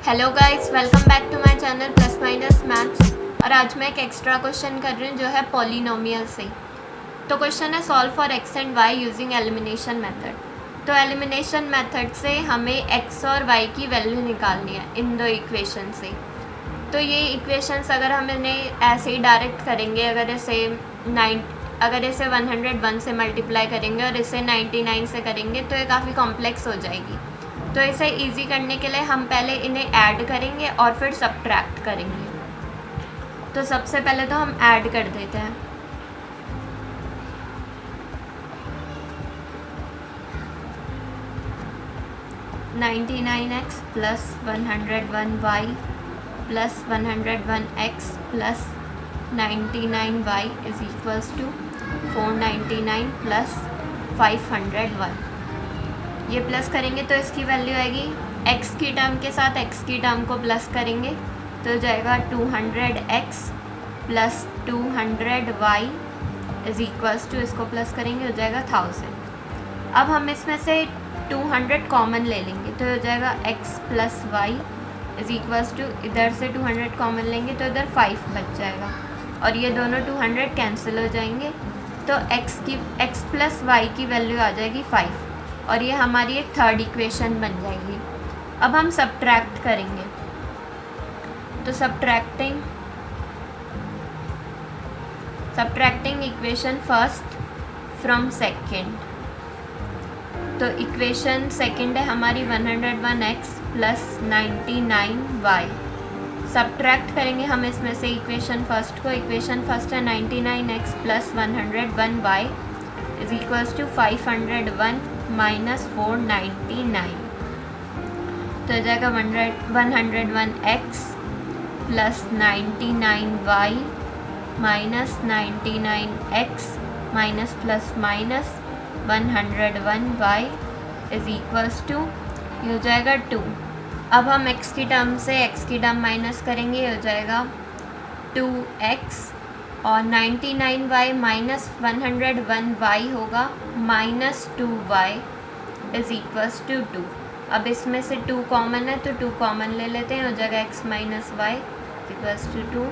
Hello guys, welcome back to my channel plus minus maths. और आज मैं एक एक्स्ट्रा क्वेश्चन कर रही हूँ जो है पॉलिनोमियल से। तो क्वेश्चन है solve for x and y using elimination method. तो एलिमिनेशन मेथड से हमें एक्स और वाई की वैल्यू निकालनी है इन दो इक्वेशन से। तो ये इक्वेशंस अगर हम इन्हें ऐसे ही डायरेक्ट करेंगे, अगर इसे 101 से मल्टीप्लाई करेंगे और इसे 99 से करेंगे तो ये काफ़ी कॉम्प्लेक्स हो जाएगी। तो इसे इजी करने के लिए हम पहले इन्हें ऐड करेंगे और फिर सब्ट्रैक्ट करेंगे। तो सबसे पहले तो हम ऐड कर देते हैं। (99x + 101y + 101x + 99y = 499 + 501। ये प्लस करेंगे तो इसकी वैल्यू आएगी, x की टर्म के साथ x की टर्म को प्लस करेंगे तो हो जाएगा 200x + 200y = इसको प्लस करेंगे हो जाएगा 1000। अब हम इसमें से 200 कॉमन ले लेंगे तो हो जाएगा x + y = इधर से 200 कॉमन लेंगे तो इधर 5 बच जाएगा और ये दोनों 200 कैंसिल हो जाएंगे। तो x + y की वैल्यू आ जाएगी 5 और ये हमारी एक थर्ड इक्वेशन बन जाएगी। अब हम सब्ट्रैक्ट करेंगे तो subtracting equation first from second. तो इक्वेशन सेकंड है हमारी 101x + 99y। सब्ट्रैक्ट करेंगे हम इसमें से इक्वेशन फर्स्ट को। इक्वेशन फर्स्ट है 99x + 101y = 501 - 499। तो हो जाएगा 101x + 99y - 99x ± 101y ये हो जाएगा 2। अब हम x की टर्म से x की टर्म माइनस करेंगे, हो जाएगा 2x और 99y - 101y होगा -2y = 2। अब इसमें से 2 कॉमन है तो 2 कॉमन ले लेते हैं, हो जाएगा x - y = 2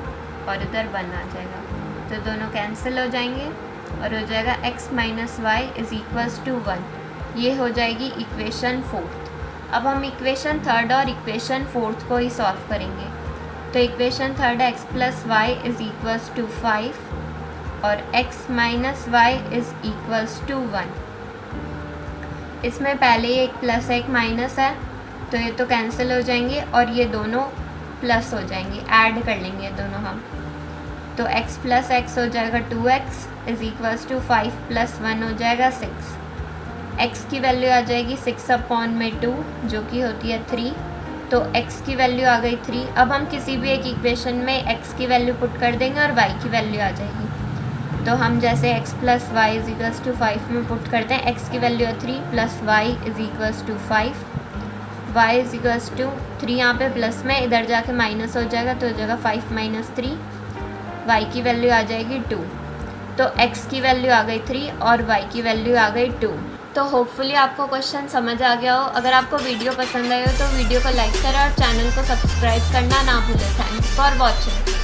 और इधर 1 आ जाएगा तो दोनों कैंसिल हो जाएंगे और हो जाएगा x - y = 1। ये हो जाएगी इक्वेशन फोर्थ। अब हम इक्वेशन थर्ड और इक्वेशन फोर्थ को ही सॉल्व करेंगे। तो इक्वेशन थर्ड है x + y = 5 और x - y = 1। इसमें पहले ही एक प्लस एक माइनस है तो ये तो कैंसिल हो जाएंगे और ये दोनों प्लस हो जाएंगे, ऐड कर लेंगे दोनों हम। तो x + x हो जाएगा 2x = 5 + 1 हो जाएगा 6। x की वैल्यू आ जाएगी 6/2 जो कि होती है 3। तो x की वैल्यू आ गई 3। अब हम किसी भी एक इक्वेशन में x की वैल्यू पुट कर देंगे और y की वैल्यू आ जाएगी। तो हम जैसे x + y = 5 में पुट करते हैं, x की वैल्यू है 3 + y = 5, y = 3 यहाँ पे प्लस में, इधर जाके माइनस हो जाएगा तो हो जाएगा 5 - 3, y की वैल्यू आ जाएगी 2। तो x की वैल्यू आ गई 3 और y की वैल्यू आ गई 2। तो होपफुली आपको क्वेश्चन समझ आ गया हो। अगर आपको वीडियो पसंद आई हो तो वीडियो को लाइक करें और चैनल को सब्सक्राइब करना ना भूलें। Thanks for watching.